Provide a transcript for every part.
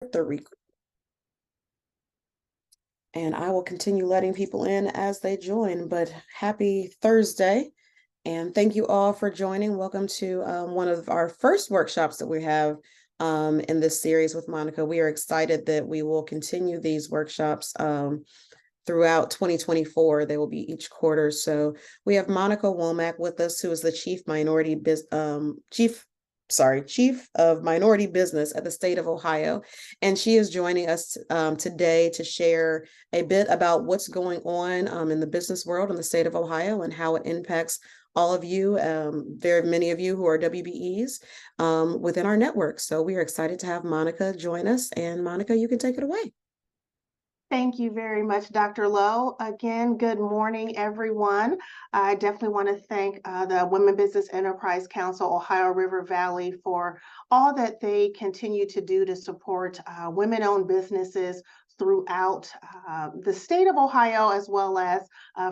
the record. And I will continue letting people in as they join, but happy Thursday. And thank you all for joining. Welcome to one of our first workshops that we have in this series with Monica. We are excited that we will continue these workshops throughout 2024. They will be each quarter. So we have Monica Womack with us, who is the Chief of Minority Business at the state of Ohio. And she is joining us today to share a bit about what's going on in the business world in the state of Ohio and how it impacts all of you, very many of you who are WBEs within our network. So we are excited to have Monica join us. And Monica, you can take it away. Thank you very much, Dr. Lowe. Again, good morning, everyone. I definitely want to thank the Women Business Enterprise Council, Ohio River Valley, for all that they continue to do to support women-owned businesses throughout the state of Ohio, as well as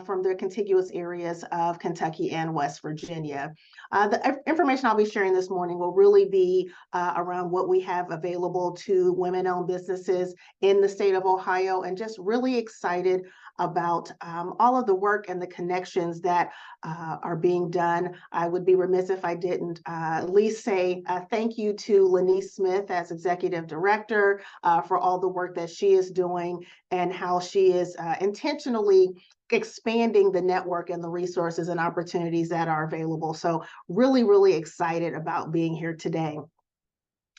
from the contiguous areas of Kentucky and West Virginia. The information I'll be sharing this morning will really be around what we have available to women-owned businesses in the state of Ohio, and just really excited about all of the work and the connections that are being done. I would be remiss if I didn't at least say thank you to Lanice Smith as Executive Director for all the work that she is doing and how she is intentionally expanding the network and the resources and opportunities that are available. So really, really excited about being here today.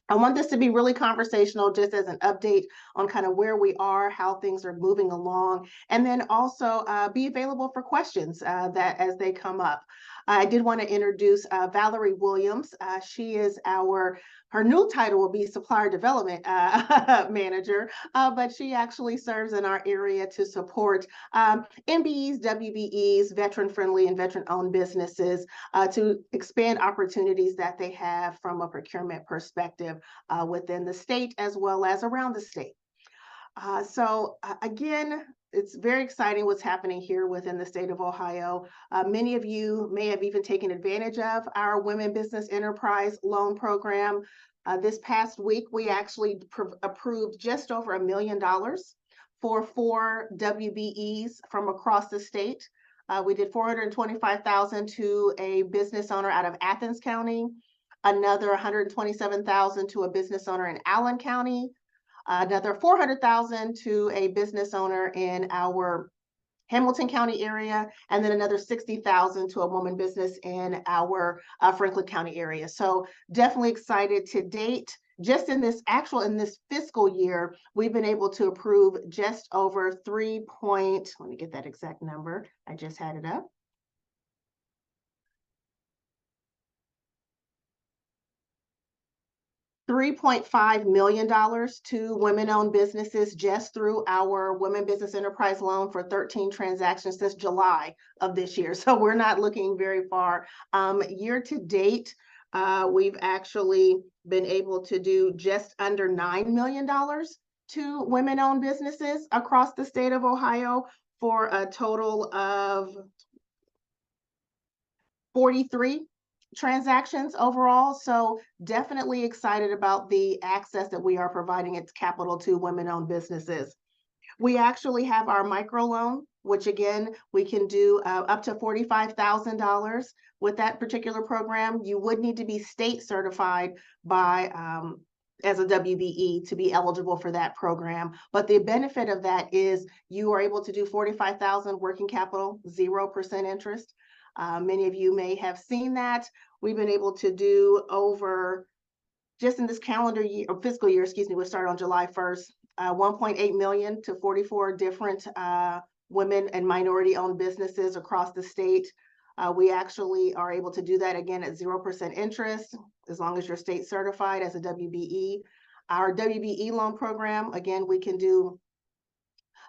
I want this to be really conversational, just as an update on kind of where we are, how things are moving along, and then also be available for questions that as they come up. I did want to introduce Valerie Williams. She is her new title will be Supplier Development Manager, but she actually serves in our area to support MBEs, WBEs, veteran-friendly and veteran-owned businesses to expand opportunities that they have from a procurement perspective within the state as well as around the state. Again, it's very exciting what's happening here within the state of Ohio. Many of you may have even taken advantage of our Women Business Enterprise Loan Program. This past week, we actually approved just over $1 million for 4 WBEs from across the state. We did $425,000 to a business owner out of Athens County, another $127,000 to a business owner in Allen County, another $400,000 to a business owner in our Hamilton County area, and then another $60,000 to a woman business in our Franklin County area. So definitely excited to date. Just in this fiscal year, we've been able to approve just over let me get that exact number. I just had it up. $3.5 million to women-owned businesses just through our Women Business Enterprise Loan for 13 transactions since July of this year. So we're not looking very far. Year to date, we've actually been able to do just under $9 million to women-owned businesses across the state of Ohio for a total of 43 transactions overall. So definitely excited about the access that we are providing its capital to women-owned businesses. We actually have our microloan, which again, we can do up to $45,000 with that particular program. You would need to be state certified by as a WBE to be eligible for that program. But the benefit of that is you are able to do $45,000 working capital, 0% interest. Many of you may have seen that. We've been able to do over, just in this calendar year, or fiscal year, excuse me, we started on July 1st, 1.8 million to 44 different women and minority-owned businesses across the state. We actually are able to do that again at 0% interest, as long as you're state certified as a WBE. Our WBE loan program, again, we can do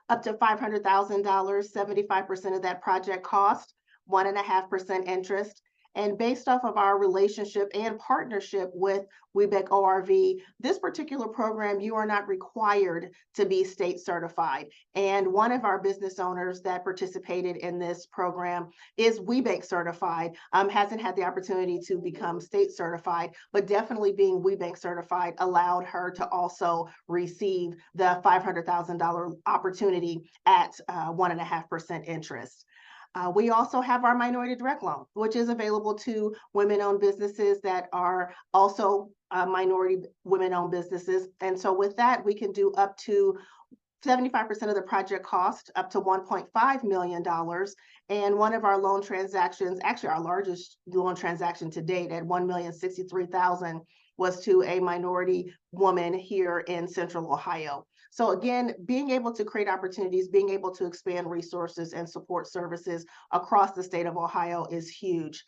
up to $500,000, 75% of that project cost, 1.5% interest. And based off of our relationship and partnership with WBEC ORV, this particular program, you are not required to be state certified. And one of our business owners that participated in this program is WBEC certified, hasn't had the opportunity to become state certified, but definitely being WBEC certified allowed her to also receive the $500,000 opportunity at 1.5% interest. We also have our minority direct loan, which is available to women-owned businesses that are also minority women-owned businesses. And so with that, we can do up to 75% of the project cost, up to $1.5 million. And one of our loan transactions, actually our largest loan transaction to date at $1,063,000, was to a minority woman here in Central Ohio. So again, being able to create opportunities, being able to expand resources and support services across the state of Ohio is huge.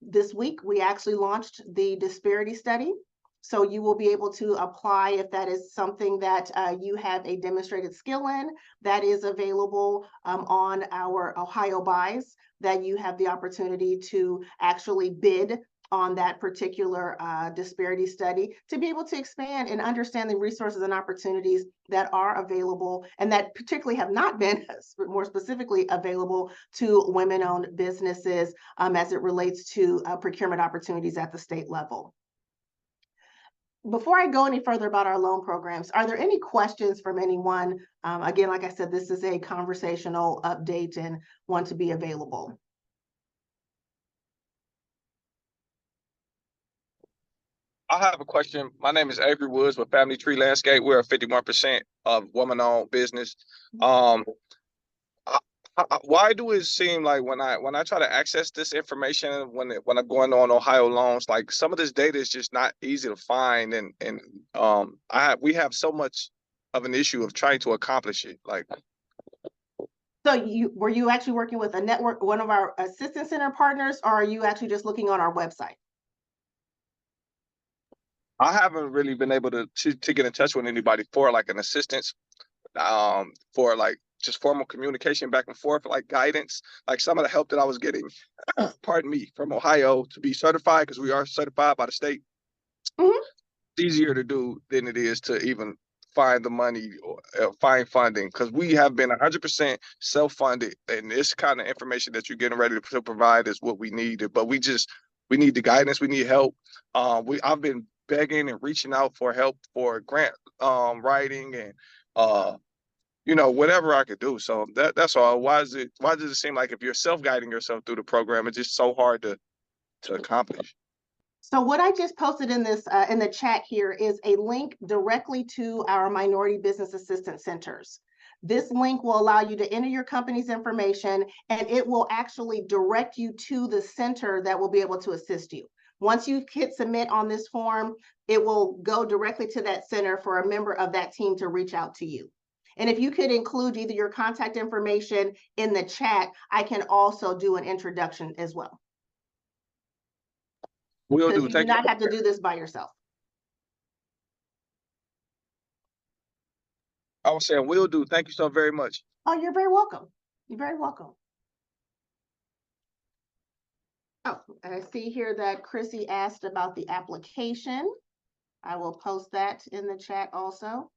This week, we actually launched the disparity study. So you will be able to apply if that is something that you have a demonstrated skill in. That is available on our Ohio Buys, that you have the opportunity to actually bid on that particular disparity study to be able to expand and understand the resources and opportunities that are available and that particularly have not been more specifically available to women-owned businesses as it relates to procurement opportunities at the state level. Before I go any further about our loan programs, are there any questions from anyone? Again, like I said, this is a conversational update and want to be available. I have a question. My name is Avery Woods with Family Tree Landscape. We're a 51% of woman-owned business. Why do it seem like when I try to access this information when I'm going on Ohio loans, like some of this data is just not easy to find, and we have so much of an issue of trying to accomplish it. Like, so were you actually working with a network, one of our assistance center partners, or are you actually just looking on our website? I haven't really been able to get in touch with anybody for like an assistance, for like just formal communication back and forth, like guidance, like some of the help that I was getting, pardon me, from Ohio to be certified, because we are certified by the state. Mm-hmm. It's easier to do than it is to even find the money or find funding, because we have been 100% self-funded, and this kind of information that you're getting ready to provide is what we needed. But we need the guidance, we need help. I've been begging and reaching out for help for grant writing and whatever I could do. So that's all. Why does it seem like if you're self-guiding yourself through the program, it's just so hard to accomplish? So what I just posted in this in the chat here is a link directly to our Minority Business Assistance Centers. This link will allow you to enter your company's information, and it will actually direct you to the center that will be able to assist you. Once you hit submit on this form, it will go directly to that center for a member of that team to reach out to you. And if you could include either your contact information in the chat, I can also do an introduction as well. Will do. You do not have to do this by yourself. I was saying, will do. Thank you so very much. Oh, you're very welcome. You're very welcome. Oh, I see here that Chrissy asked about the application. I will post that in the chat also.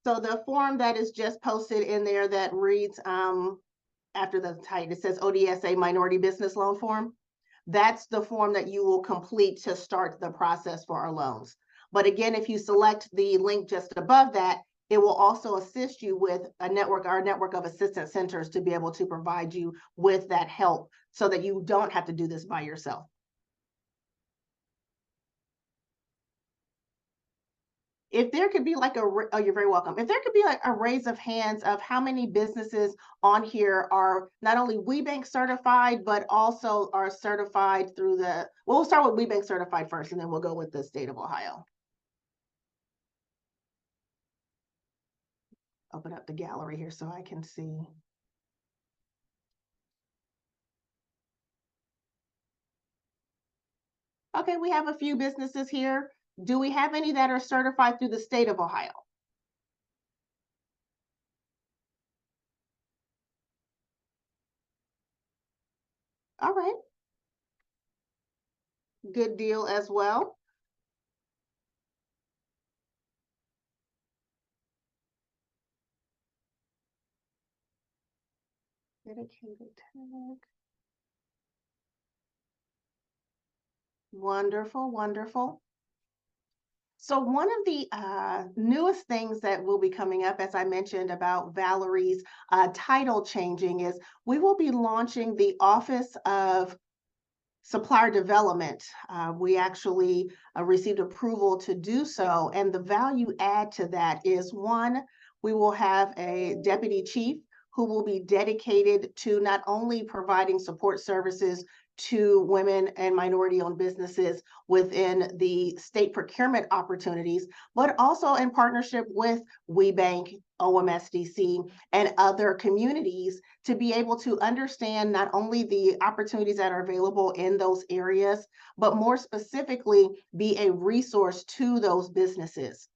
So the form that is just posted in there that reads after the title, it says ODSA Minority Business Loan Form. That's the form that you will complete to start the process for our loans. But again, if you select the link just above that, it will also assist you with our network of assistance centers to be able to provide you with that help so that you don't have to do this by yourself. If there could be like oh, you're very welcome. If there could be like a raise of hands of how many businesses on here are not only WBEC certified, but also are certified through well, we'll start with WBEC certified first, and then we'll go with the state of Ohio. Open up the gallery here so I can see. Okay, we have a few businesses here. Do we have any that are certified through the state of Ohio? All right, good deal as well. Dedicated tag. Wonderful, wonderful. So one of the newest things that will be coming up, as I mentioned about Valerie's title changing, is we will be launching the Office of Supplier Development. We actually received approval to do so, and the value add to that is one, we will have a deputy chief who will be dedicated to not only providing support services to women and minority-owned businesses within the state procurement opportunities, but also in partnership with WBEC, OMSDC, and other communities to be able to understand not only the opportunities that are available in those areas, but more specifically, be a resource to those businesses.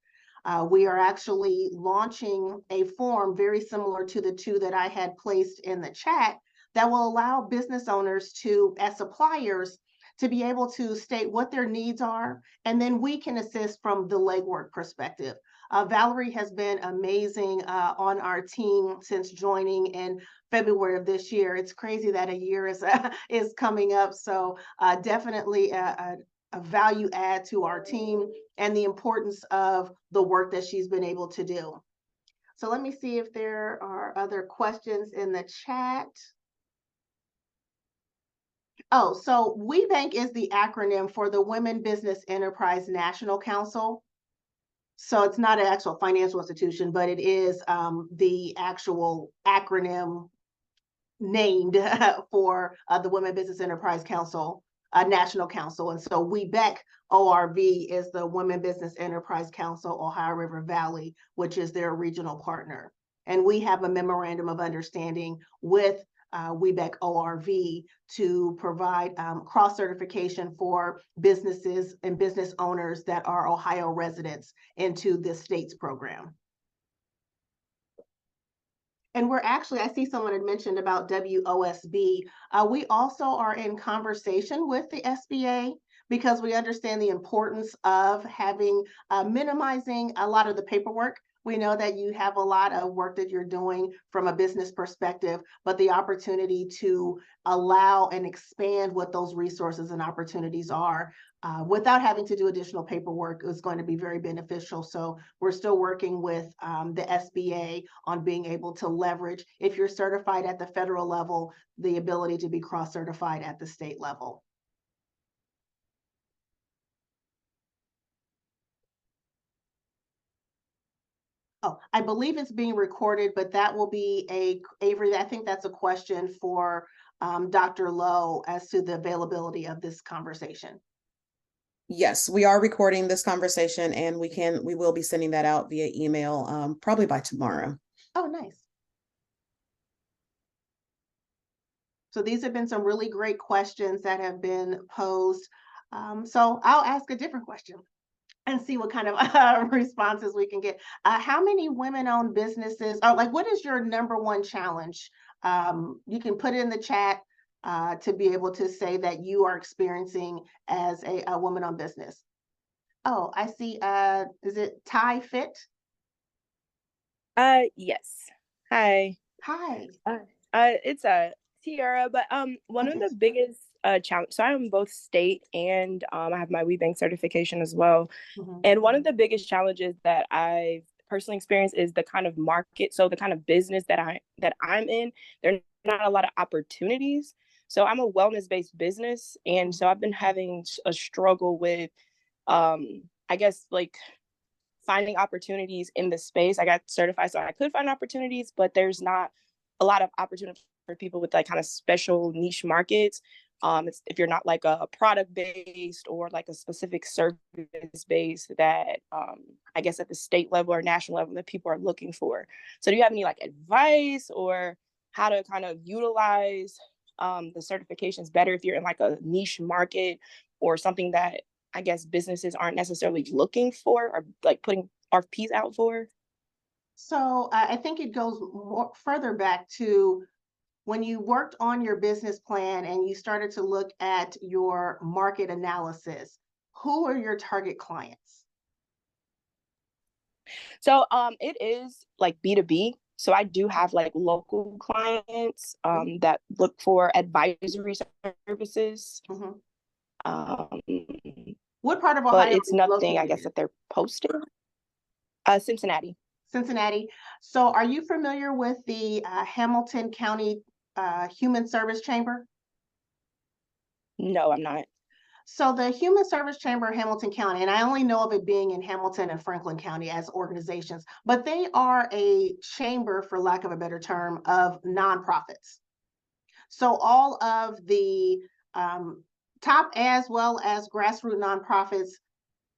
We are actually launching a form very similar to the two that I had placed in the chat that will allow business owners to, as suppliers, to be able to state what their needs are, and then we can assist from the legwork perspective. Valerie has been amazing on our team since joining in February of this year. It's crazy that a year is is coming up, so definitely a value add to our team and the importance of the work that she's been able to do. So let me see if there are other questions in the chat. Oh, so WBEC is the acronym for the Women Business Enterprise National Council. So it's not an actual financial institution, but it is the actual acronym named for the Women Business Enterprise Council, National Council. And so WBEC ORV is the Women Business Enterprise Council, Ohio River Valley, which is their regional partner. And we have a memorandum of understanding with WBEC ORV to provide cross-certification for businesses and business owners that are Ohio residents into this state's program. And we're actually, I see someone had mentioned about WOSB. We also are in conversation with the SBA because we understand the importance of having minimizing a lot of the paperwork. We know that you have a lot of work that you're doing from a business perspective, but the opportunity to allow and expand what those resources and opportunities are without having to do additional paperwork is going to be very beneficial. So we're still working with the SBA on being able to leverage, if you're certified at the federal level, the ability to be cross-certified at the state level. Oh, I believe it's being recorded, but that will be Avery, I think that's a question for Dr. Lowe as to the availability of this conversation. Yes, we are recording this conversation, and we will be sending that out via email probably by tomorrow. Oh, nice. So these have been some really great questions that have been posed. So I'll ask a different question and see what kind of responses we can get. How many women-owned businesses, or like, what is your number one challenge? You can put it in the chat to be able to say that you are experiencing as a woman-owned business. Oh, I see. Is it Thai Fit? Yes. Hi. Hi. It's Tiara, but one of the biggest challenge. So I'm both state and I have my WBEC certification as well. Mhm. And one of the biggest challenges that I've personally experienced is the kind of market. So the kind of business that I'm in, there are not a lot of opportunities. So I'm a wellness-based business, and so I've been having a struggle with, I guess, like finding opportunities in the space. I got certified so I could find opportunities, but there's not a lot of opportunity for people with like kind of special niche markets. It's, if you're not like a product based or like a specific service based that I guess at the state level or national level that people are looking for. So do you have any like advice or how to kind of utilize the certifications better if you're in like a niche market or something that I guess businesses aren't necessarily looking for or like putting RFPs out for? So I think it goes more further back to when you worked on your business plan and you started to look at your market analysis. Who are your target clients? So it is like B2B. So I do have like local clients that look for advisory services. Mm-hmm. Um, What part of but Ohio are it's you nothing, I located guess, in? that they're posting. Cincinnati. Cincinnati. So are you familiar with the Hamilton County Human Service Chamber? No, I'm not. So the Human Service Chamber of Hamilton County, and I only know of it being in Hamilton and Franklin County as organizations, but they are a chamber, for lack of a better term, of nonprofits. So all of the top as well as grassroots nonprofits,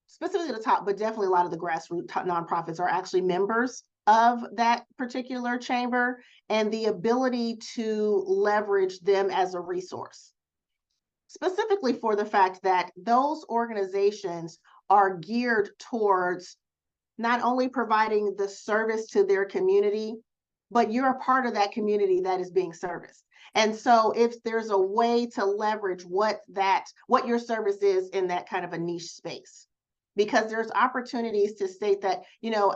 specifically the top, but definitely a lot of the grassroots nonprofits are actually members of that particular chamber, and the ability to leverage them as a resource, specifically for the fact that those organizations are geared towards not only providing the service to their community, but you're a part of that community that is being serviced. And so if there's a way to leverage what your service is in that kind of a niche space, because there's opportunities to state that,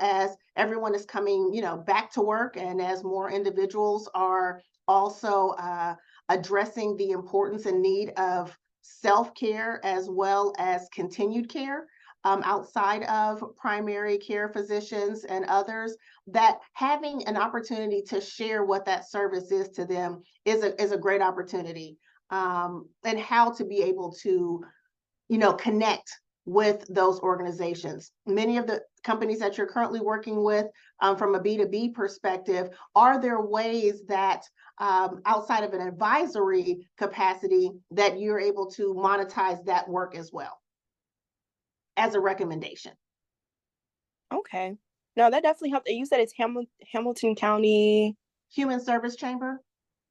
as everyone is coming, back to work, and as more individuals are also addressing the importance and need of self-care as well as continued care, outside of primary care physicians and others, that having an opportunity to share what that service is to them is a great opportunity, and how to be able to, connect with those organizations. Many of the companies that you're currently working with, from a B2B perspective, are there ways that, outside of an advisory capacity, that you're able to monetize that work as well as a recommendation? Okay. No, that definitely helped. You said it's Hamilton County Human Service Chamber?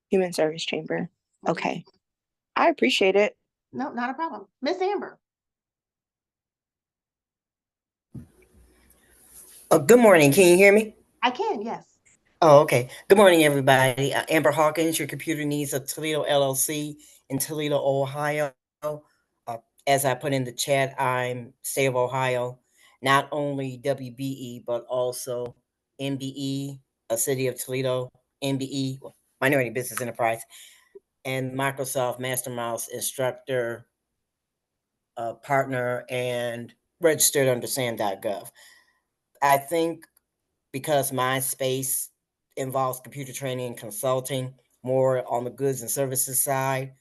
Human Service Chamber. Mhm. Okay. I appreciate it. No, not a problem. Miss Amber. Oh, good morning. Can you hear me? I can, yes. Oh, okay. Good morning, everybody. Amber Hawkins, your computer needs of Toledo LLC in Toledo, Ohio. As I put in the chat, I'm State of Ohio, not only WBE, but also MBE, a City of Toledo, MBE, Minority Business Enterprise, and Microsoft Master Mouse instructor, partner, and registered under SAM.gov. I think because my space involves computer training and consulting more on the goods and services side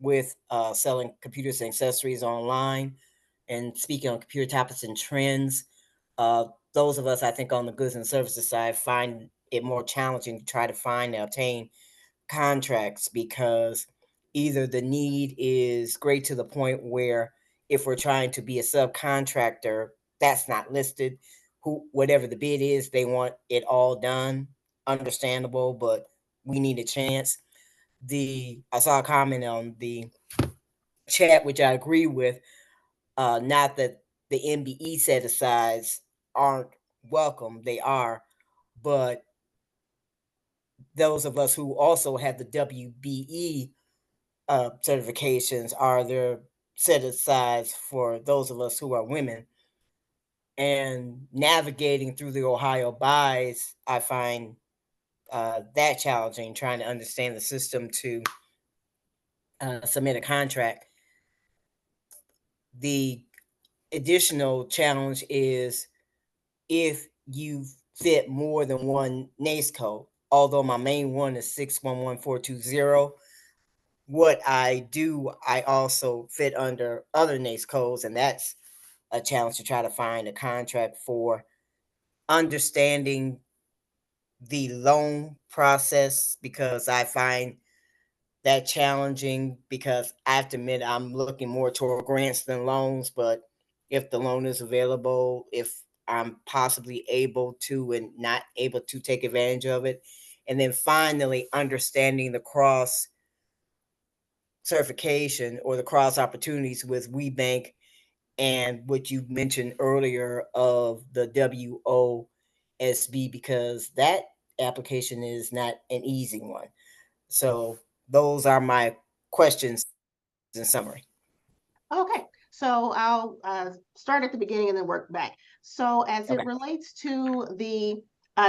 with selling computers and accessories online and speaking on computer topics and trends. Those of us, I think, on the goods and services side find it more challenging to try to find and obtain contracts because either the need is great to the point where if we're trying to be a subcontractor, that's not listed. Whatever the bid is, they want it all done. Understandable, but we need a chance. I saw a comment on the chat, which I agree with. Not that the MBE set asides aren't welcome, they are, but those of us who also have the WBE certifications are there set asides for those of us who are women. And navigating through the Ohio buys, I find that challenging, trying to understand the system to submit a contract. The additional challenge is if you fit more than one NACE code, although my main one is 611420. What I do, I also fit under other NACE codes, and that's a challenge to try to find a contract for understanding the loan process because I find that challenging because I have to admit I'm looking more toward grants than loans, but if the loan is available, if I'm possibly able to and not able to take advantage of it. And then finally understanding the cross certification or the cross opportunities with WeBank and what you mentioned earlier of the WOSB, because that application is not an easy one. So those are my questions in summary. Okay, so I'll start at the beginning and then work back. So as it Okay. relates to the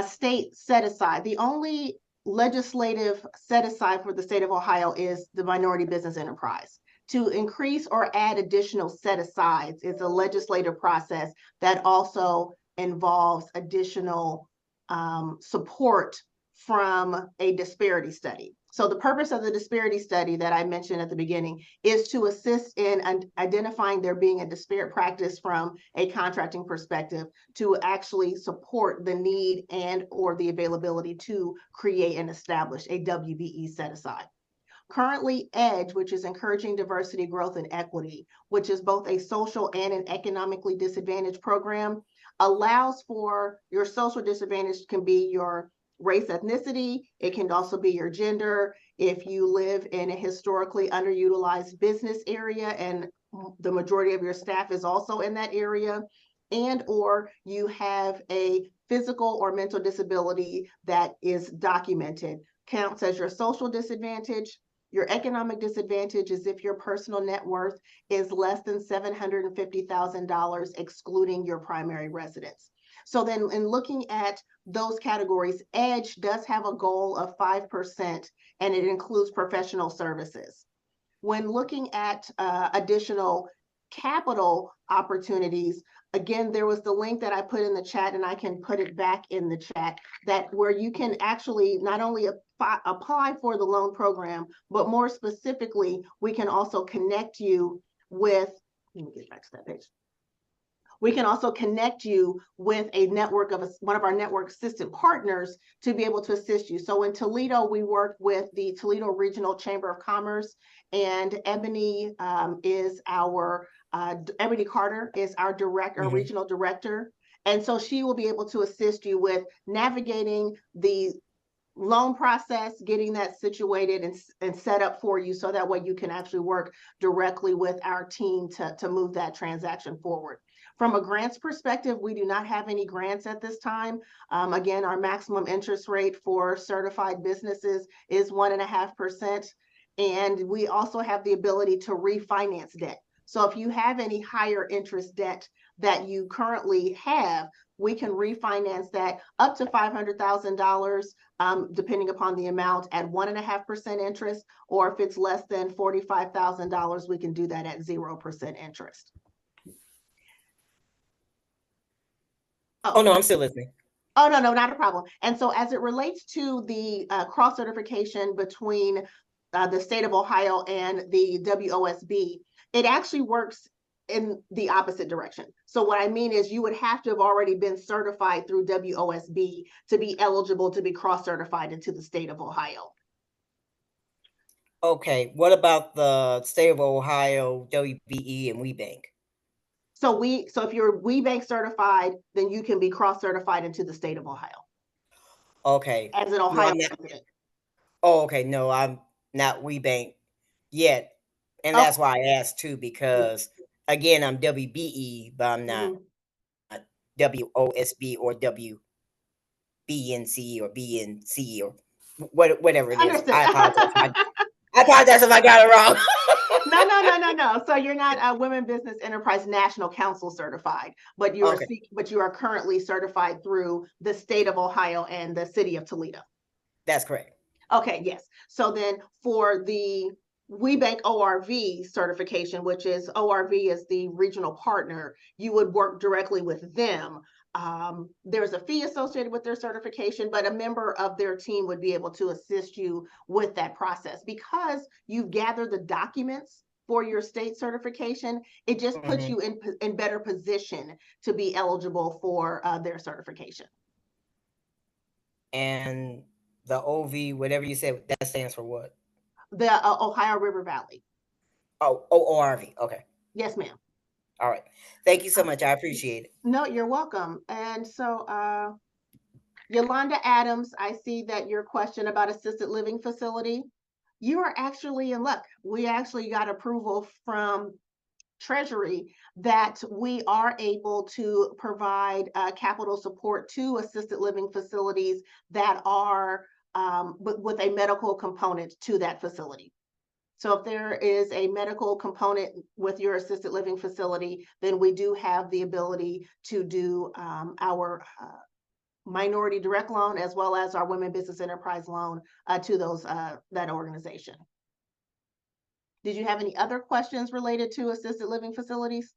state set aside, the only legislative set aside for the state of Ohio is the minority business enterprise. To increase or add additional set asides is a legislative process that also involves additional support from a disparity study. So the purpose of the disparity study that I mentioned at the beginning is to assist in identifying there being a disparate practice from a contracting perspective to actually support the need and or the availability to create and establish a WBE set aside. Currently, EDGE, which is Encouraging Diversity, Growth, and Equity, which is both a social and an economically disadvantaged program, allows for your social disadvantage can be your race, ethnicity. It can also be your gender. If you live in a historically underutilized business area and the majority of your staff is also in that area, and or you have a physical or mental disability that is documented, counts as your social disadvantage. Your economic disadvantage is if your personal net worth is less than $750,000, excluding your primary residence. So then in looking at those categories, EDGE does have a goal of 5%, and it includes professional services. When looking at additional capital opportunities, again, there was the link that I put in the chat, and I can put it back in the chat, that where you can actually not only apply for the loan program, but more specifically, we can also connect you with, let me get back to that page. We can also connect you with a network of one of our network assistant partners to be able to assist you. So in Toledo, we work with the Toledo Regional Chamber of Commerce, and Ebony is our Ebony Carter is our director, regional director. And so she will be able to assist you with navigating the loan process, getting that situated and set up for you, so that way you can actually work directly with our team to move that transaction forward. From a grants perspective, we do not have any grants at this time. Again, our maximum interest rate for certified businesses is 1.5%. And we also have the ability to refinance debt. So if you have any higher interest debt that you currently have, we can refinance that up to $500,000, depending upon the amount, at 1.5% interest, or if it's less than $45,000, we can do that at 0% interest. Oh, no, I'm still listening. Oh, no, not a problem. And so as it relates to the cross certification between the state of Ohio and the WOSB, it actually works in the opposite direction. So what I mean is you would have to have already been certified through WOSB to be eligible to be cross certified into the state of Ohio. Okay, what about the state of Ohio, WBE, and WeBank? So if you're WeBank certified, then you can be cross certified into the state of Ohio. Okay. As an Ohio resident. Oh, okay. No, I'm not WeBank yet. And that's why I asked too, because again, I'm WBE, but I'm not WOSB or WBNC or BNC or whatever it is. I apologize. I apologize if I got it wrong. No. So you're not a Women Business Enterprise National Council certified, but you are but you are currently certified through the state of Ohio and the city of Toledo. That's correct. Okay, yes. So then for the WeBank ORV certification, which is ORV is the regional partner, you would work directly with them. There's a fee associated with their certification, but a member of their team would be able to assist you with that process. Because you've gathered the documents for your state certification, it just puts you in better position to be eligible for their certification. And the OV, whatever you said, that stands for what? The Ohio River Valley. Oh, ORV. Okay. Yes, ma'am. All right. Thank you so much. I appreciate it. No, you're welcome. And so, Yolanda Adams, I see that your question about assisted living facility. you are actually in luck. We actually got approval from Treasury that we are able to provide capital support to assisted living facilities that are with a medical component to that facility. So if there is a medical component with your assisted living facility, then we do have the ability to do our minority direct loan as well as our women business enterprise loan to those that organization. Did you have any other questions related to assisted living facilities?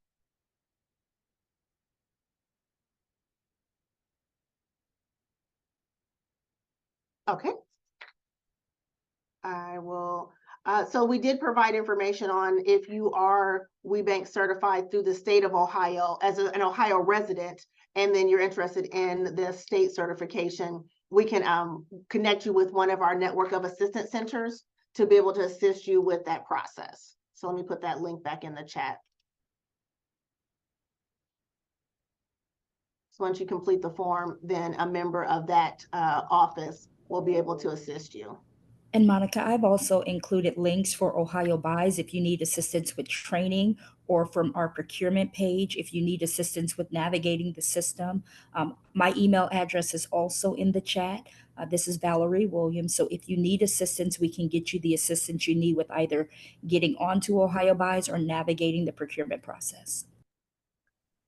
Okay. I will. So we did provide information on if you are WBEC certified through the state of Ohio as an Ohio resident, and then you're interested in the state certification, we can connect you with one of our network of assistance centers to be able to assist you with that process. So let me put that link back in the chat. So once you complete the form, then a member of that office will be able to assist you. And Monica, I've also included links for Ohio Buys if you need assistance with training, or from our procurement page if you need assistance with navigating the system. My email address is also in the chat. This is Valerie Williams. So if you need assistance, we can get you the assistance you need with either getting onto Ohio Buys or navigating the procurement process.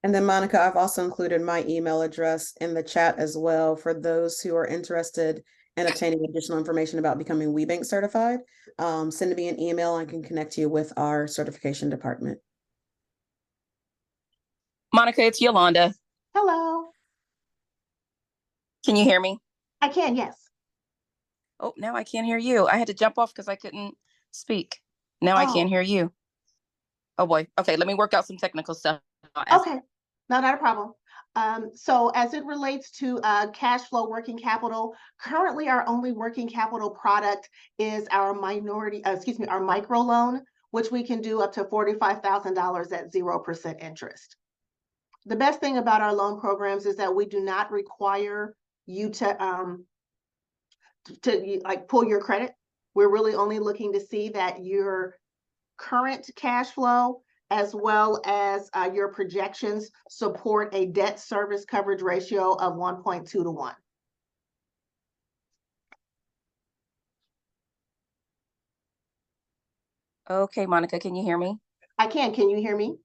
And then Monica, I've also included my email address in the chat as well for those who are interested in obtaining additional information about becoming WBEC certified. Send me an email. I can connect you with our certification department. Monica, it's Yolanda. Hello. Can you hear me? I can, yes. Oh, now I can't hear you. I had to jump off because I couldn't speak. Now I can't hear you. Oh boy. Okay, let me work out some technical stuff. Okay, no, not a problem. So as it relates to cash flow working capital, currently our only working capital product is our our micro loan, which we can do up to $45,000 at 0% interest. The best thing about our loan programs is that we do not require you to like pull your credit. We're really only looking to see that your current cash flow as well as your projections support a debt service coverage ratio of 1.2 to 1. Okay, Monica, can you hear me? I can. Can you hear me?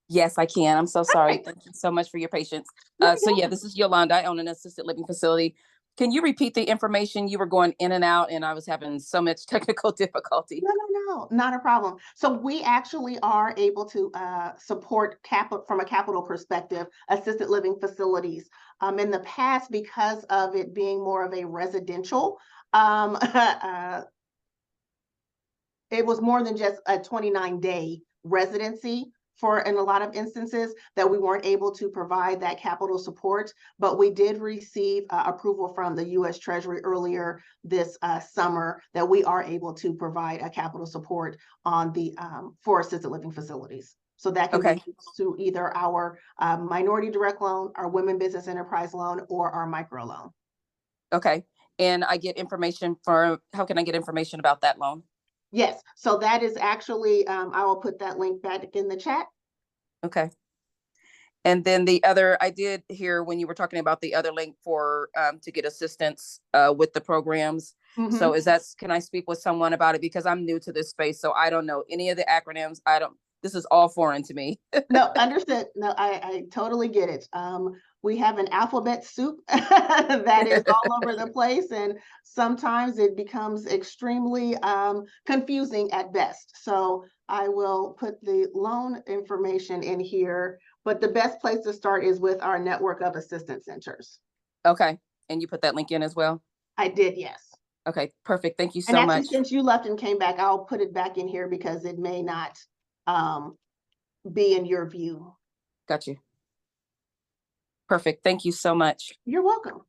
Yes, I can. I'm so sorry. Okay. Thank you so much for your patience. No, So yeah, this is Yolanda. I own an assisted living facility. Can you repeat the information? You were going in and out and I was having so much technical difficulty. No, not a problem. So we actually are able to support capital from a capital perspective, assisted living facilities. In the past, because of it being more of a residential, it was more than just a 29-day residency in a lot of instances that we weren't able to provide that capital support, but we did receive approval from the U.S. Treasury earlier this summer that we are able to provide a capital support on the for assisted living facilities. So that can be through either our minority direct loan, our women business enterprise loan, or our micro loan. Okay. And I get information how can I get information about that loan? Yes, so that is actually, I will put that link back in the chat. Okay. And then I did hear when you were talking about the other link for to get assistance with the programs. Mm-hmm. So can I speak with someone about it? Because I'm new to this space, so I don't know any of the acronyms. This is all foreign to me. No, understood. No, I totally get it. We have an alphabet soup that is all over the place, and sometimes it becomes extremely confusing at best. So I will put the loan information in here, but the best place to start is with our network of assistance centers. Okay. And you put that link in as well? I did, yes. Okay, perfect. Thank you so much. Since you left and came back, I'll put it back in here because it may not be in your view. Got you. Perfect. Thank you so much. You're welcome.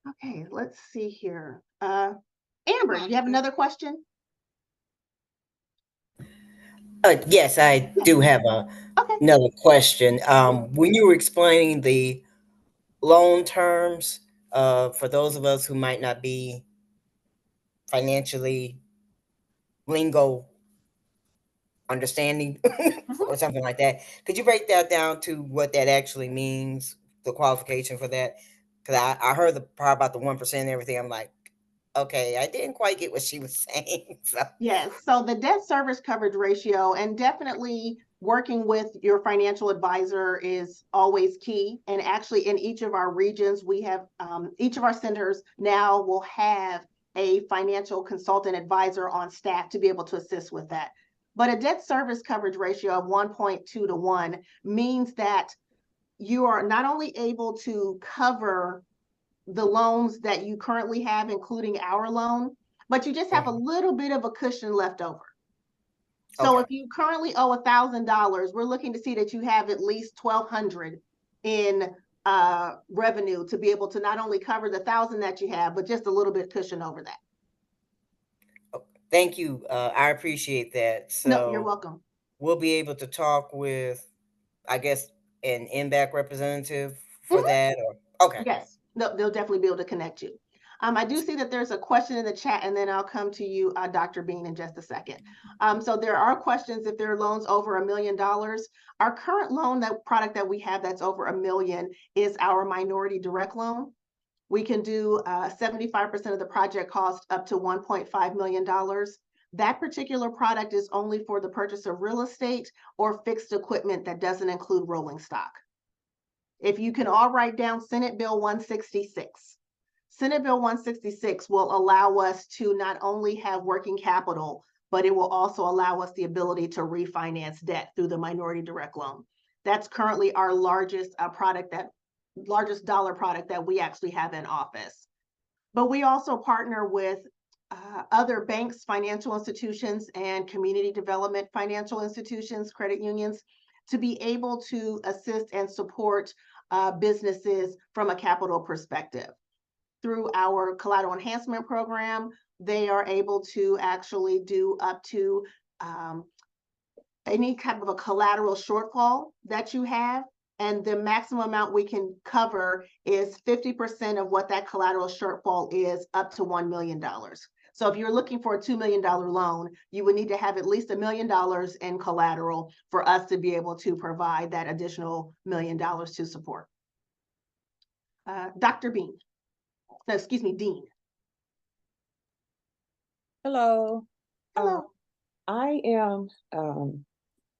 Okay, let's see here. Amber, do you have another question? Yes, I do have another question. When you were explaining the loan terms, for those of us who might not be financially lingo understanding or something like that. Could you break that down to what that actually means, the qualification for that? Because I heard the part about the 1% and everything. I'm like, okay, I didn't quite get what she was saying. So. Yes, so the debt service coverage ratio, and definitely working with your financial advisor is always key. And actually in each of our regions, we have, each of our centers now will have a financial consultant advisor on staff to be able to assist with that. But a debt service coverage ratio of 1.2 to 1 means that you are not only able to cover the loans that you currently have, including our loan, but you just have a little bit of a cushion left over. So Okay. if you currently owe $1,000, we're looking to see that you have at least $1,200 in revenue to be able to not only cover the 1,000 that you have, but just a little bit cushion over that. Thank you. I appreciate that. So No, you're welcome. We'll be able to talk with, I guess, an NBAC representative for that. Or okay. Yes, they'll definitely be able to connect you. I do see that there's a question in the chat, and then I'll come to you, Dr. Bean, in just a second. So there are questions if there are loans over $1 million. Our current loan, that product that we have that's over $1 million, is our minority direct loan. We can do 75% of the project cost up to $1.5 million. That particular product is only for the purchase of real estate or fixed equipment that doesn't include rolling stock. If you can all write down Senate Bill 166. Senate Bill 166 will allow us to not only have working capital, but it will also allow us the ability to refinance debt through the minority direct loan. That's currently our largest largest dollar product that we actually have in office. But we also partner with other banks, financial institutions, and community development financial institutions, credit unions, to be able to assist and support businesses from a capital perspective. Through our collateral enhancement program, they are able to actually do up to any type of a collateral shortfall that you have. And the maximum amount we can cover is 50% of what that collateral shortfall is, up to $1 million. So if you're looking for a $2 million loan, you would need to have at least $1 million in collateral for us to be able to provide that additional $1 million to support. Dr. Bean, no, excuse me, Dean. Hello. Hello. I am,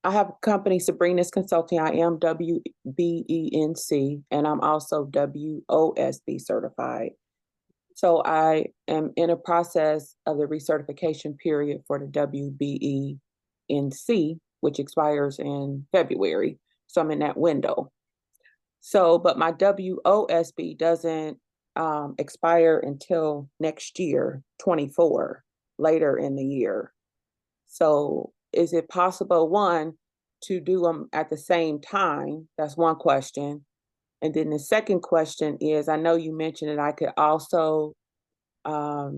I have a company, Sabrina's Consulting. I am WBENC, and I'm also WOSB certified. So I am in a process of the recertification period for the WBENC, which expires in February. So I'm in that window. So, but my WOSB doesn't expire until next year, 24, later in the year. So is it possible, one, to do them at the same time? That's one question. And then the second question is, I know you mentioned that I could also, I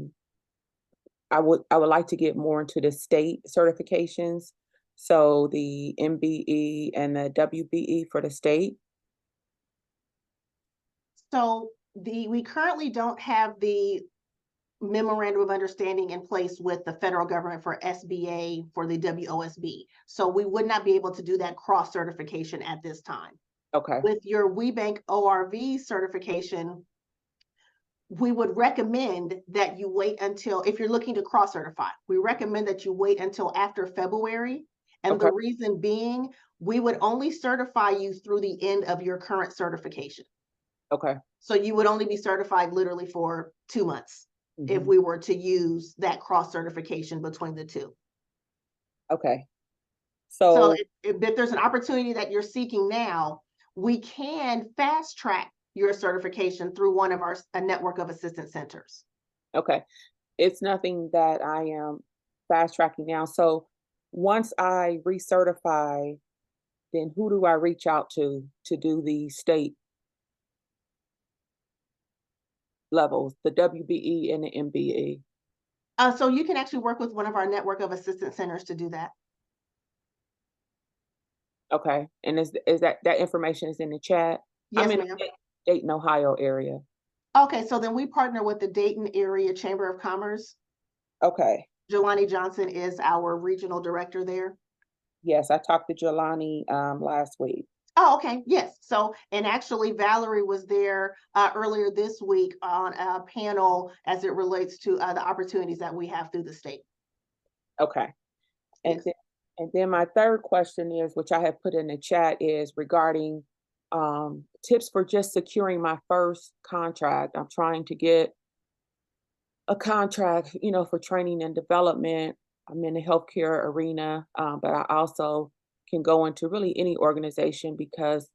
would like to get more into the state certifications. So the MBE and the WBE for the state. So we currently don't have the memorandum of understanding in place with the federal government for SBA for the WOSB. So we would not be able to do that cross certification at this time. Okay. With your WBEC ORV certification, we would recommend that you wait until, if you're looking to cross certify, we recommend that you wait until after February. And Okay. the reason being, we would only certify you through the end of your current certification. Okay. So you would only be certified literally for 2 months if we were to use that cross certification between the two. Okay. So if there's an opportunity that you're seeking now, we can fast track your certification through one of a network of assistance centers. Okay. It's nothing that I am fast tracking now. So once I recertify, then who do I reach out to do the state levels, the WBE and the MBE? So you can actually work with one of our network of assistance centers to do that. Okay. And is that information is in the chat? Yes, I'm in ma'am. the Dayton, Ohio area. Okay, so then we partner with the Dayton Area Chamber of Commerce. Okay. Jelani Johnson is our regional director there. Yes, I talked to Jelani last week. Oh, okay. Yes. So, and actually Valerie was there earlier this week on a panel as it relates to the opportunities that we have through the state. Okay. And Yes. then my third question is, which I have put in the chat, is regarding tips for just securing my first contract. I'm trying to get a contract, for training and development. I'm in the healthcare arena, but I also can go into really any organization because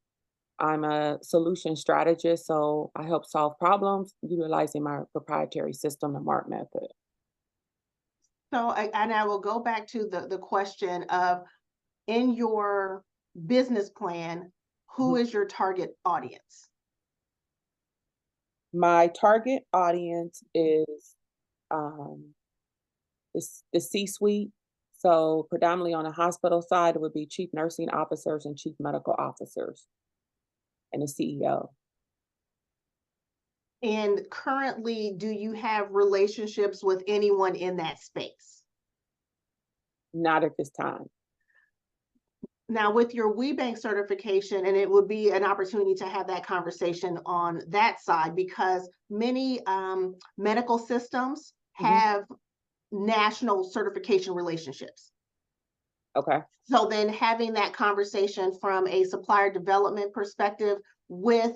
I'm a solution strategist. So I help solve problems utilizing my proprietary system, the MART method. So, and I will go back to the question of, in your business plan, who Mhm. is your target audience? My target audience is the C-suite. So predominantly on the hospital side, it would be chief nursing officers and chief medical officers and the CEO. And currently, do you have relationships with anyone in that space? Not at this time. Now, with your WBEC certification, and it would be an opportunity to have that conversation on that side, because many medical systems have national certification relationships. Okay. So then having that conversation from a supplier development perspective with,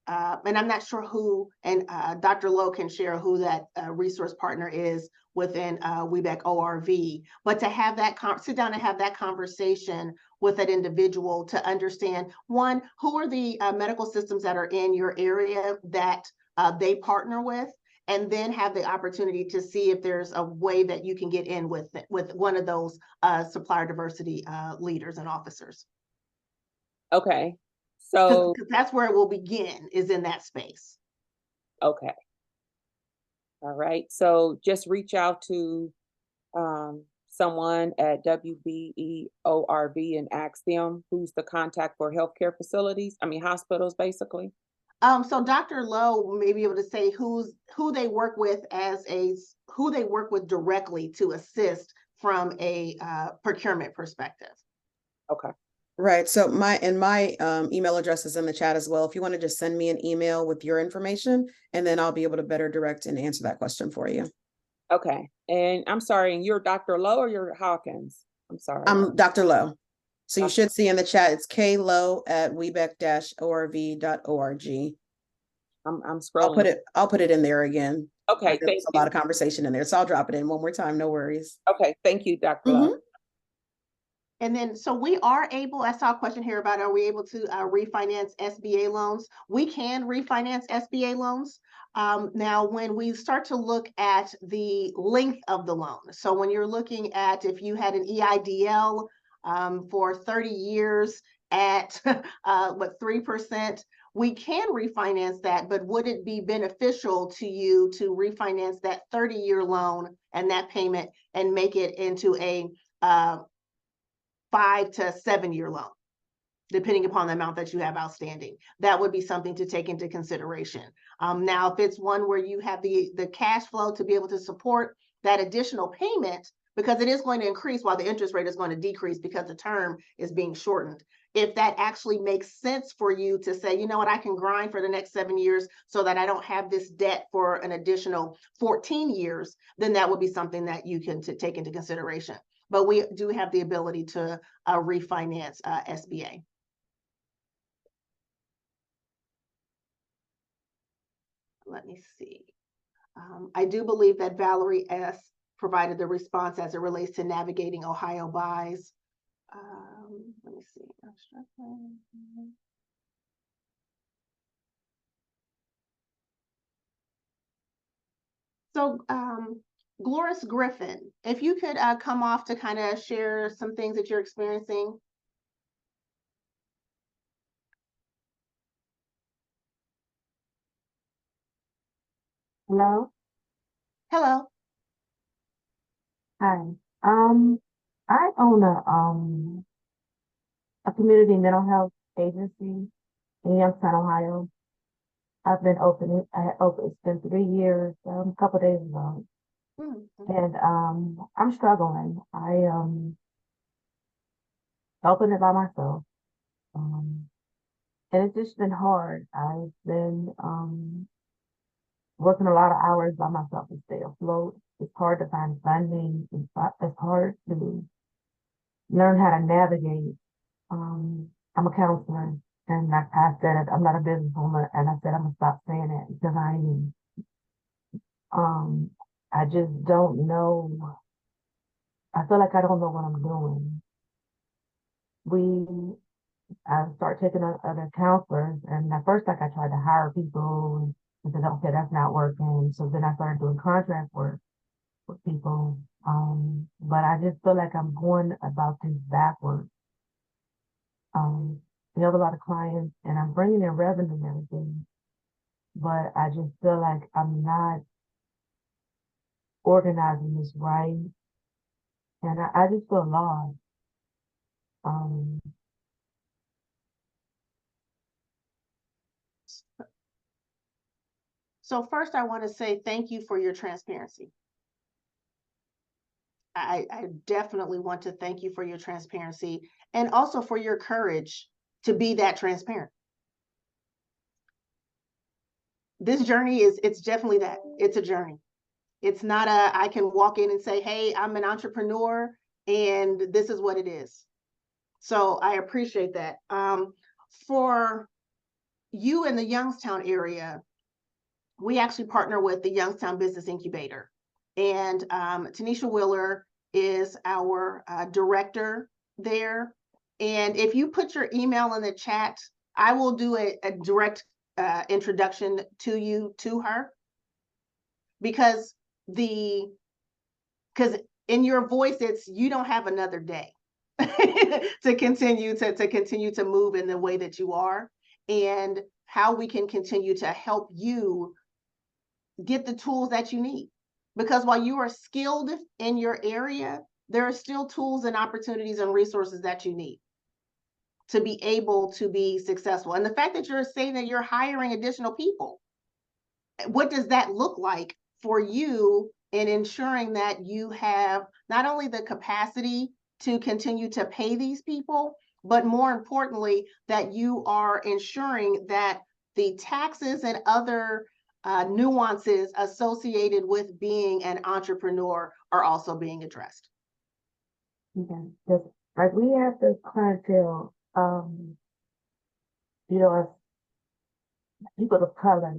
and I'm not sure who, and Dr. Lowe can share who that resource partner is within WBEC ORV, but to have that, sit down and have that conversation with that individual to understand, one, who are the medical systems that are in your area that they partner with, and then have the opportunity to see if there's a way that you can get in with one of those supplier diversity leaders and officers. Okay. So, Because that's where it will begin, is in that space. okay. All right. So just reach out to someone at WBEORV and ask them who's the contact for healthcare facilities. I mean, hospitals, basically. So Dr. Lowe may be able to say who they work with who they work with directly to assist from a procurement perspective. Okay. Right. So my email address is in the chat as well. If you want to just send me an email with your information, and then I'll be able to better direct and answer that question for you. Okay. And I'm sorry, and you're Dr. Lowe or you're Hawkins? I'm sorry. I'm Dr. Lowe. So you Okay. should see in the chat, it's klowe@webec-orv.org. I'm I'll scrolling. put it in there again. Okay, There's a lot of conversation in there. So I'll drop it in one more time. No worries. Okay, thank you, Dr. Lowe. And then, so we are able, I saw a question here about, are we able to refinance SBA loans? We can refinance SBA loans. Now, when we start to look at the length of the loan, so when you're looking at, if you had an EIDL for 30 years at 3%, we can refinance that, but would it be beneficial to you to refinance that 30-year loan and that payment and make it into a 5 to 7 year loan, depending upon the amount that you have outstanding? That would be something to take into consideration. Now, if it's one where you have the cash flow to be able to support that additional payment, because it is going to increase while the interest rate is going to decrease because the term is being shortened. If that actually makes sense for you to say, you know what, I can grind for the next 7 years so that I don't have this debt for an additional 14 years, then that would be something that you can take into consideration. But we do have the ability to refinance SBA. Let me see. I do believe that Valerie S. provided the response as it relates to navigating Ohio buys. Let me see. So, Gloris Griffin, if you could come off to kind of share some things that you're experiencing. Hello. Hello. Hi. I own a community mental health agency in Youngstown, Ohio. I've been open. I opened. It's been 3 years. A couple days ago. Mhm. And I'm struggling. I opened it by myself. Um, and it's just been hard. I've been working a lot of hours by myself to stay afloat. It's hard to find funding. It's hard to learn how to navigate. I'm a counselor, and I said it, I'm not a businesswoman, and I said I'm gonna stop saying that because I am. Um, I just don't know. I feel like I don't know what I'm doing. We I started taking on other counselors, and at first, like I tried to hire people, and said, okay, that's not working. So then I started doing contract work with people. But I just feel like I'm going about this backwards. We have a lot of clients, and I'm bringing in revenue and everything, but I just feel like I'm not organizing this right, and I just feel lost. Um, So first, I want to say thank you for your transparency. I definitely want to thank you for your transparency and also for your courage to be that transparent. This journey it's definitely that. It's a journey. It's not I can walk in and say, hey, I'm an entrepreneur and this is what it is. So I appreciate that. For you in the Youngstown area, we actually partner with the Youngstown Business Incubator. And Tanisha Wheeler is our director there. And if you put your email in the chat, I will do a direct introduction to you to her, because because in your voice it's you don't have another day to continue to move in the way that you are, and how we can continue to help you get the tools that you need. Because while you are skilled in your area, there are still tools and opportunities and resources that you need to be able to be successful. And the fact that you're saying that you're hiring additional people, what does that look like for you in ensuring that you have not only the capacity to continue to pay these people, but more importantly, that you are ensuring that the taxes and other nuances associated with being an entrepreneur are also being addressed? yeah, just like we have this clientele, you know, as people of color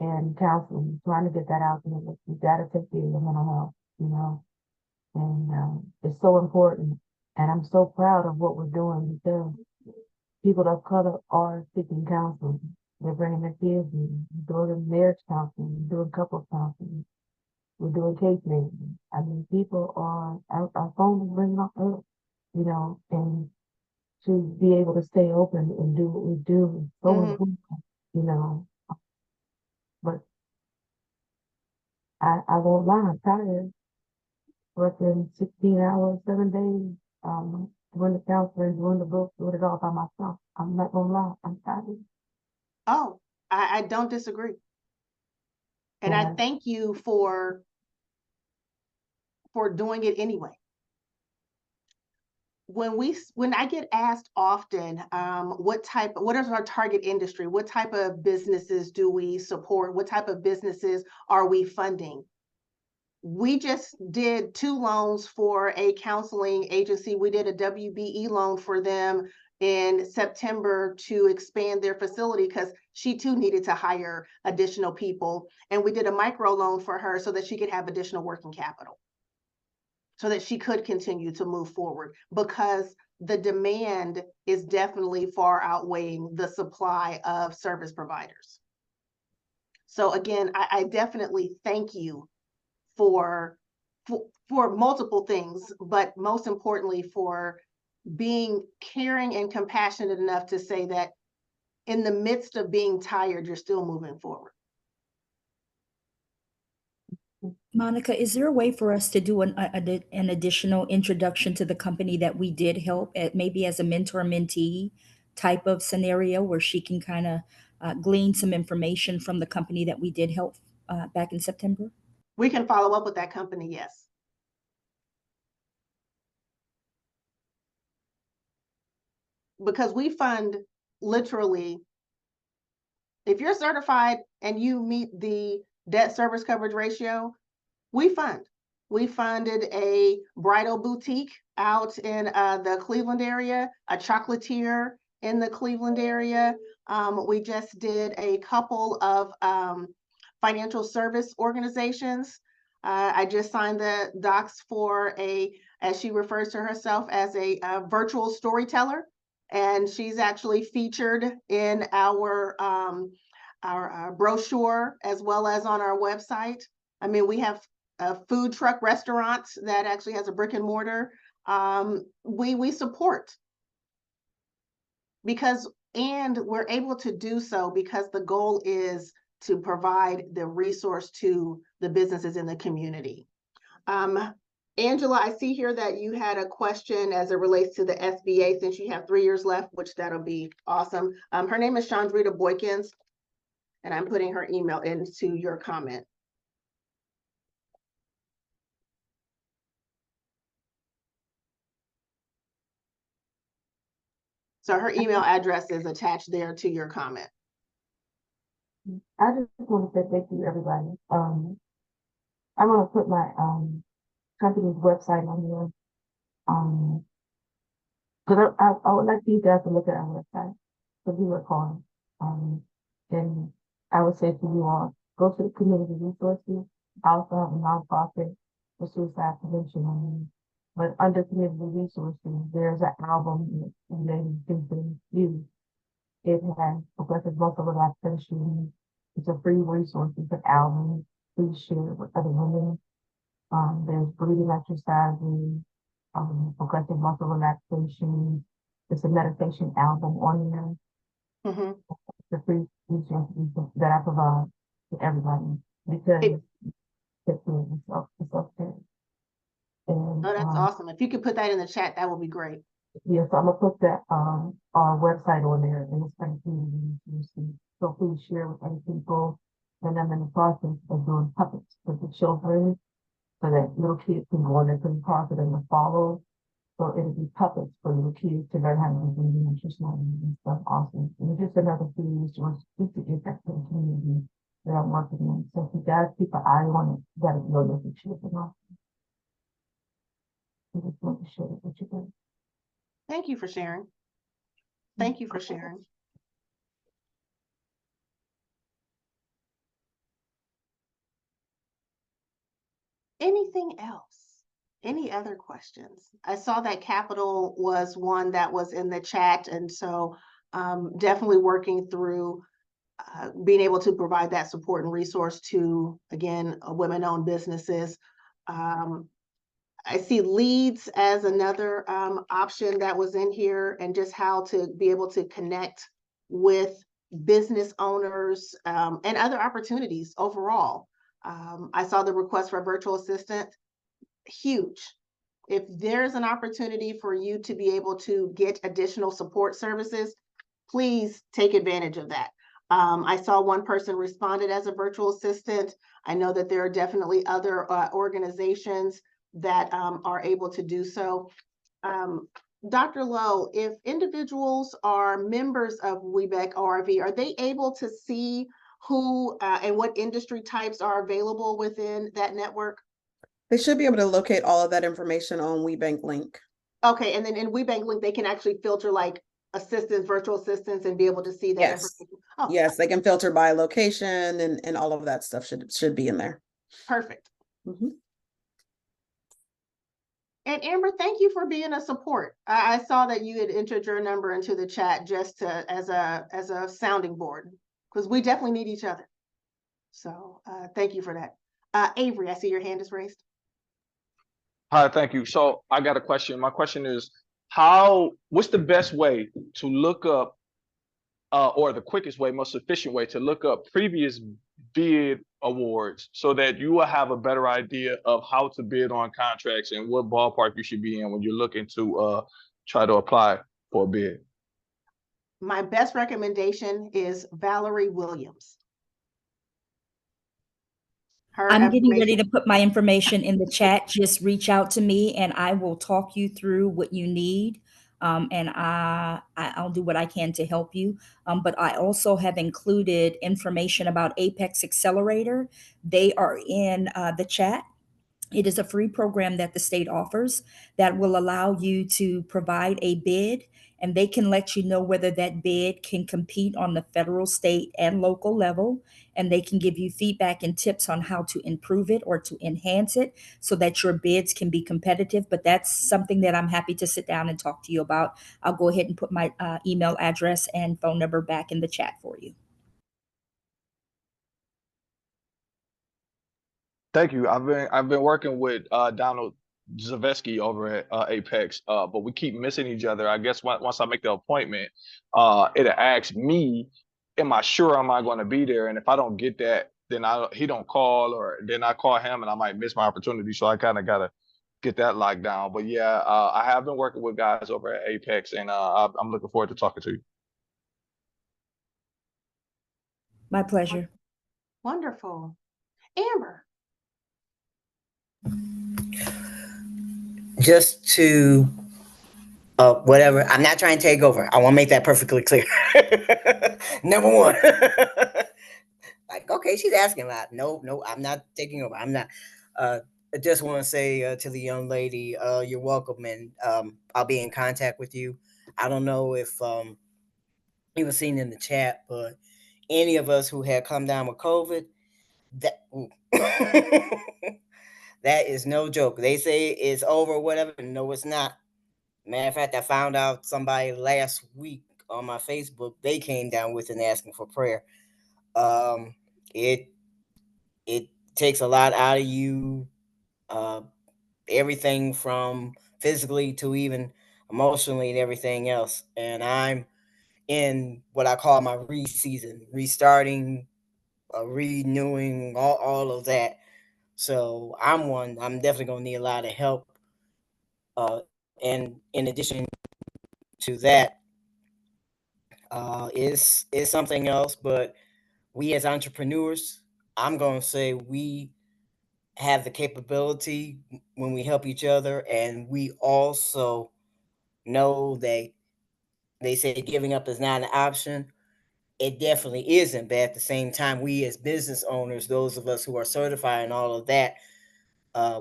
and counseling, trying to get that out there. You gotta take care of your mental health, you know, and it's so important. And I'm so proud of what we're doing because people of color are seeking counseling. They're bringing their kids in, we're doing marriage counseling, we're doing couple counseling, we're doing case management. I mean, people are, our phone is ringing off earth, you know, and to be able to stay open and do what we do is so Mm-hmm. important, you know. But I won't lie, I'm tired, working 16 hours, 7 days, doing the counseling, doing the book, doing it all by myself. I'm not gonna lie, I'm tired. Oh, I don't disagree. And I And thank you for doing it anyway. When I get asked often, what is our target industry? What type of businesses do we support? What type of businesses are we funding? We just did 2 loans for a counseling agency. We did a WBE loan for them in September to expand their facility because she too needed to hire additional people. And we did a micro loan for her so that she could have additional working capital, so that she could continue to move forward, because the demand is definitely far outweighing the supply of service providers. So again, I definitely thank you for, for multiple things, but most importantly for being caring and compassionate enough to say that in the midst of being tired, you're still moving forward. Monica, is there a way for us to do an additional introduction to the company that we did help, at maybe as a mentor mentee type of scenario, where she can kind of glean some information from the company that we did help back in September? We can follow up with that company, yes. Because we fund literally, if you're certified and you meet the debt service coverage ratio, we fund. We funded a bridal boutique out in the Cleveland area, a chocolatier in the Cleveland area. We just did a couple of financial service organizations. I just signed the docs for as she refers to herself, as a virtual storyteller. And she's actually featured in our brochure as well as on our website. I mean, we have a food truck restaurant that actually has a brick and mortar. We support and we're able to do so because the goal is to provide the resource to the businesses in the community. Angela, I see here that you had a question as it relates to the SBA, since you have 3 years left, which that'll be awesome. Her name is Chandrita Boykins, and I'm putting her email into your comment. So her email address is attached there to your comment. I just want to say thank you, everybody. I'm going to put my company's website on here. Because I would like you guys to look at our website, so we work on. And I would say to you all, go to the community resources. I also have a nonprofit for suicide prevention on here. But under community resources, there's an album that has been used. It has progressive muscle relaxation. It's a free resource. It's an album. Please share it with other women. There's breathing exercises, progressive muscle relaxation. It's a meditation album on there. Mm-hmm. The free resource that I provide to everybody because it's self-care. And oh, that's awesome. If you could put that in the chat, that would be great. yeah, so I'm gonna put that our website on there, and it's going to be so please share with other people. And I'm in the process of doing puppets for the children, so that little kids can go on there to the process and follow. So it'll be puppets for little kids to learn how to do nutritional and stuff. Awesome. And it's just another free resource just to give back to the community that I'm working in. So if you guys keep an eye on it, you gotta know that it's shipping off. I just want to share it with you guys. Thank you for sharing. Thank you for sharing. Anything else? Any other questions? I saw that capital was one that was in the chat, and so definitely working through being able to provide that support and resource to, again, women-owned businesses. I see leads as another option that was in here, and just how to be able to connect with business owners and other opportunities overall. I saw the request for a virtual assistant. Huge. If there's an opportunity for you to be able to get additional support services, please take advantage of that. I saw one person responded as a virtual assistant. I know that there are definitely other organizations that are able to do so. Dr. Lowe, if individuals are members of WBEC ORV, are they able to see who and what industry types are available within that network? They should be able to locate all of that information on WeBank Link. Okay, and then in WeBank Link, they can actually filter like assistants, virtual assistants, and be able to see that information. Oh. Yes, they can filter by location, and all of that stuff should be in there. Perfect. Mm-hmm. And Amber, thank you for being a support. I saw that you had entered your number into the chat just to as a sounding board, because we definitely need each other. So thank you for that. Avery, I see your hand is raised. Hi, thank you. So I got a question. My question is, what's the best way to look up, or the quickest way, most efficient way to look up previous bid awards so that you will have a better idea of how to bid on contracts and what ballpark you should be in when you're looking to try to apply for a bid? My best recommendation is Valerie Williams. her I'm getting ready information? to put my information in the chat. Just reach out to me and I will talk you through what you need. I'll do what I can to help you. But I also have included information about Apex Accelerator. They are in the chat. It is a free program that the state offers that will allow you to provide a bid, and they can let you know whether that bid can compete on the federal, state, and local level. And they can give you feedback and tips on how to improve it or to enhance it so that your bids can be competitive. But that's something that I'm happy to sit down and talk to you about. I'll go ahead and put my email address and phone number back in the chat for you. Thank you. I've been working with Donald Zaveski over at Apex, but we keep missing each other. I guess once I make the appointment, it'll ask me, "Am I sure am I going to be there?" And if I don't get that, then he don't call, or then I call him, and I might miss my opportunity. So I kind of gotta get that locked down. But yeah, I have been working with guys over at Apex, and I'm looking forward to talking to you. My pleasure. Wonderful. Amber. Just to whatever. I'm not trying to take over. I want to make that perfectly clear. Number one. Like, okay, she's asking a lot. No, I'm not taking over. I'm not. I just want to say to the young lady, you're welcome, and I'll be in contact with you. I don't know if you were seen in the chat, but any of us who had come down with COVID, that that is no joke. They say it's over, whatever. No, it's not. Matter of fact, I found out somebody last week on my Facebook, they came down with and asking for prayer. Um, it it takes a lot out of you, uh, everything from physically to even emotionally and everything else. And I'm in what I call my re-season, restarting, renewing, all of that. So I'm definitely gonna need a lot of help. And in addition to that, is something else. But we as entrepreneurs, I'm gonna say we have the capability when we help each other, and we also know that they say giving up is not an option. It definitely isn't, but at the same time, we as business owners, those of us who are certified and all of that,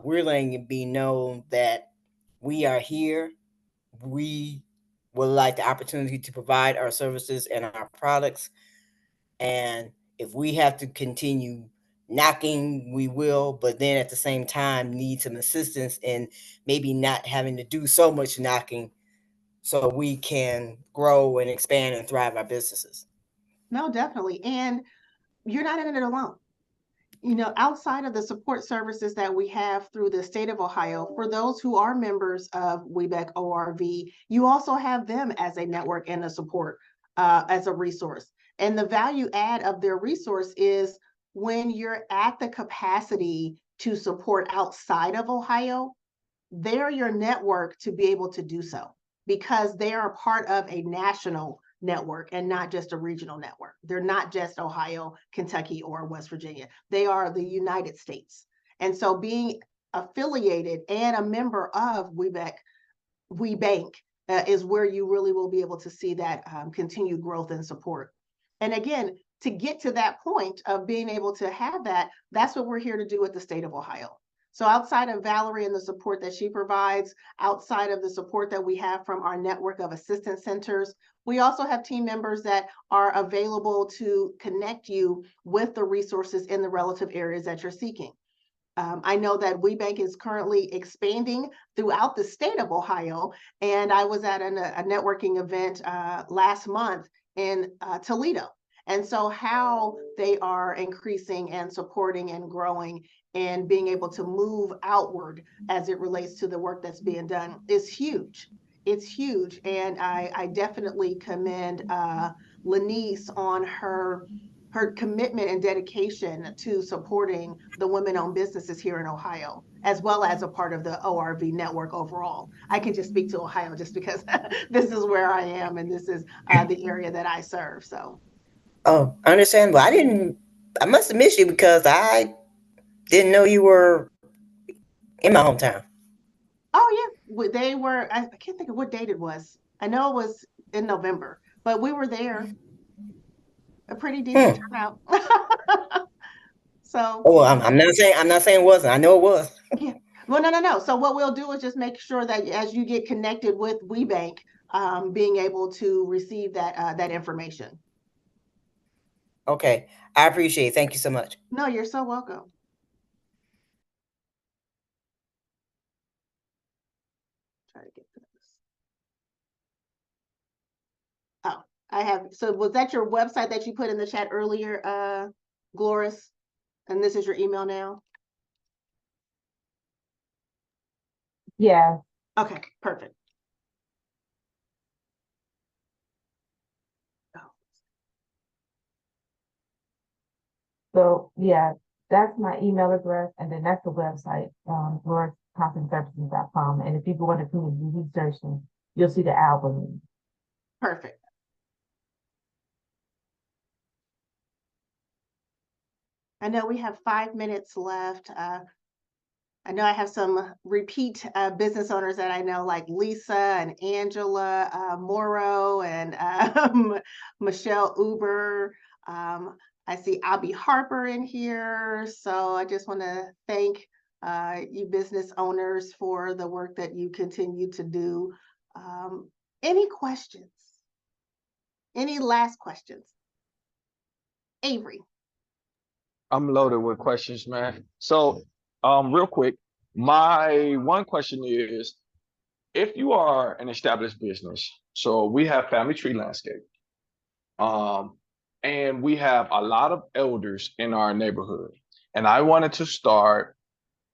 we're letting it be known that we are here. We would like the opportunity to provide our services and our products. And if we have to continue knocking, we will, but then at the same time need some assistance in maybe not having to do so much knocking so we can grow and expand and thrive our businesses. No, definitely. And you're not in it alone. You know, outside of the support services that we have through the state of Ohio, for those who are members of WBEC ORV, you also have them as a network and a support, as a resource. And the value add of their resource is when you're at the capacity to support outside of Ohio, they're your network to be able to do so because they are part of a national network and not just a regional network. They're not just Ohio, Kentucky, or West Virginia. They are the United States. And so being affiliated and a member of WeBank is where you really will be able to see that continued growth and support. And again, to get to that point of being able to have that, that's what we're here to do at the state of Ohio. So outside of Valerie and the support that she provides, outside of the support that we have from our network of assistance centers, we also have team members that are available to connect you with the resources in the relative areas that you're seeking. I know that WeBank is currently expanding throughout the state of Ohio, and I was at a networking event last month in Toledo. And so how they are increasing and supporting and growing and being able to move outward as it relates to the work that's being done is huge. It's huge. And I definitely commend Lanice on her commitment and dedication to supporting the women-owned businesses here in Ohio, as well as a part of the ORV network overall. I can just speak to Ohio just because this is where I am and this is the area that I serve. So. Oh, understandable. I must have missed you because Didn't know you were in my hometown. Oh yeah, they were. I can't think of what date it was. I know it was in November, but we were there. A pretty decent turnout. So Oh, I'm not saying it wasn't. I know it was. yeah. Well, no. So what we'll do is just make sure that as you get connected with WBEC, being able to receive that information. Okay, I appreciate it. Thank you so much. No, you're so welcome. Try to get this. Oh, I have. So was that your website that you put in the chat earlier, Gloris? And this is your email now? Yeah. Okay, perfect. So yeah, that's my email address, and then that's the website, floresconferenceservices.com. And if you go into community research, you'll see the album. Perfect. I know we have 5 minutes left. I know I have some repeat business owners that I know, like Lisa and Angela Morrow and Michelle Uber. I see Abby Harper in here. So I just want to thank you business owners for the work that you continue to do. Any questions? Any last questions? Avery. I'm loaded with questions, man. So, real quick, my one question is, if you are an established business, so we have Family Tree Landscape, and we have a lot of elders in our neighborhood, and I wanted to start,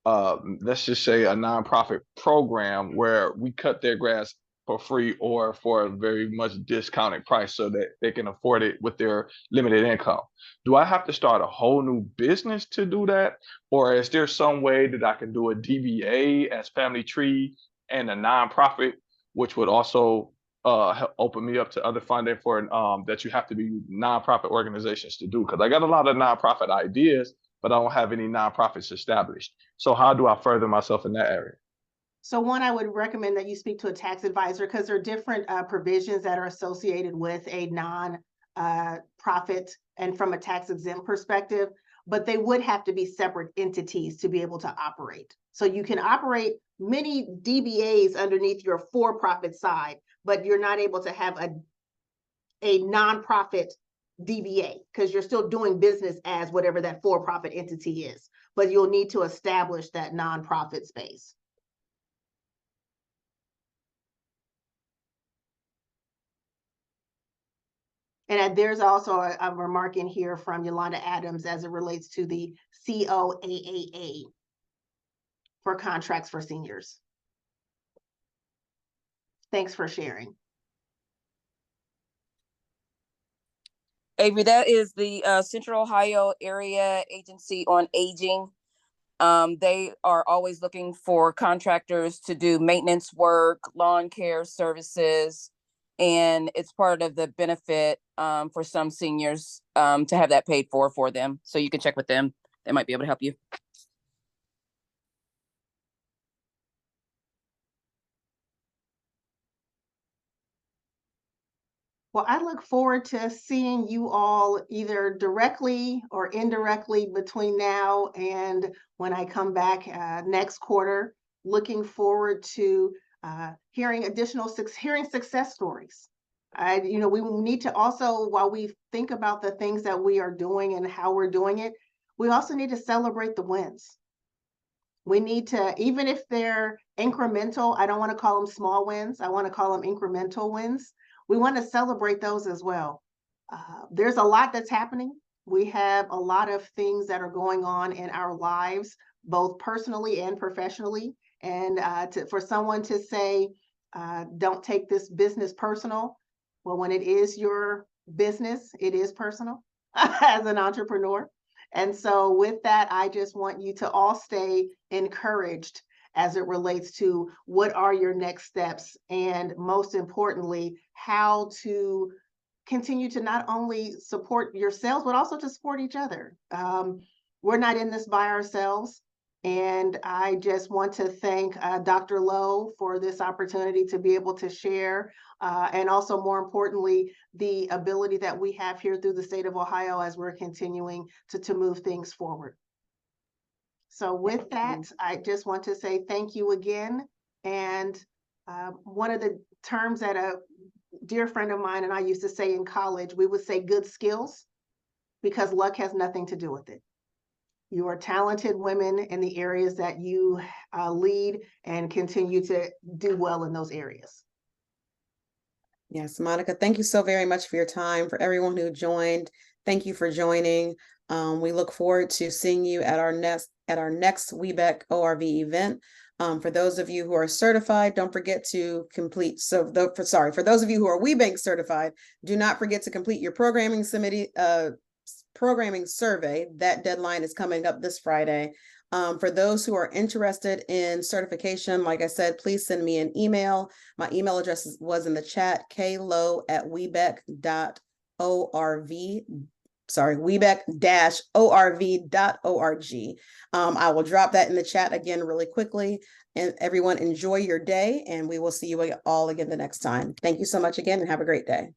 let's just say, a nonprofit program where we cut their grass for free or for a very much discounted price so that they can afford it with their limited income. Do I have to start a whole new business to do that? Or is there some way that I can do a DBA as Family Tree and a nonprofit, which would also help open me up to other funding for that you have to be nonprofit organizations to do? Because I got a lot of nonprofit ideas, but I don't have any nonprofits established. So how do I further myself in that area? So one, I would recommend that you speak to a tax advisor because there are different provisions that are associated with a non-profit and from a tax exempt perspective, but they would have to be separate entities to be able to operate. So you can operate many DBAs underneath your for-profit side, but you're not able to have a nonprofit DBA because you're still doing business as whatever that for-profit entity is, but you'll need to establish that nonprofit space. And there's also a remark in here from Yolanda Adams as it relates to the COAAA for contracts for seniors. Thanks for sharing. Avery, that is the Central Ohio Area Agency on Aging. They are always looking for contractors to do maintenance work, lawn care services, and it's part of the benefit for some seniors to have that paid for them. So you can check with them. They might be able to help you. Well, I look forward to seeing you all either directly or indirectly between now and when I come back next quarter. Looking forward to hearing success stories. We need to also, while we think about the things that we are doing and how we're doing it, we also need to celebrate the wins. We need to, even if they're incremental, I don't want to call them small wins. I want to call them incremental wins. We want to celebrate those as well. There's a lot that's happening. We have a lot of things that are going on in our lives, both personally and professionally. And for someone to say, don't take this business personal. Well, when it is your business, it is personal as an entrepreneur. And so with that, I just want you to all stay encouraged as it relates to what are your next steps, and most importantly, how to continue to not only support yourselves, but also to support each other. we're not in this by ourselves. And I just want to thank Dr. Lowe for this opportunity to be able to share, and also more importantly, the ability that we have here through the state of Ohio as we're continuing to move things forward. So with that, I just want to say thank you again. And one of the terms that a dear friend of mine and I used to say in college, we would say good skills, because luck has nothing to do with it. You are talented women in the areas that you lead, and continue to do well in those areas. Yes, Monica, thank you so very much for your time. For everyone who joined, thank you for joining. We look forward to seeing you at our next WBEC ORV event. For those of you who are certified, don't forget to complete. For those of you who are WBEC certified, do not forget to complete your programming survey. That deadline is coming up this Friday. For those who are interested in certification, like I said, please send me an email. My email address was in the chat, klow@webec.org. webec-orv.org. I will drop that in the chat again really quickly. And everyone, enjoy your day, and we will see you all again the next time. Thank you so much again, and have a great day.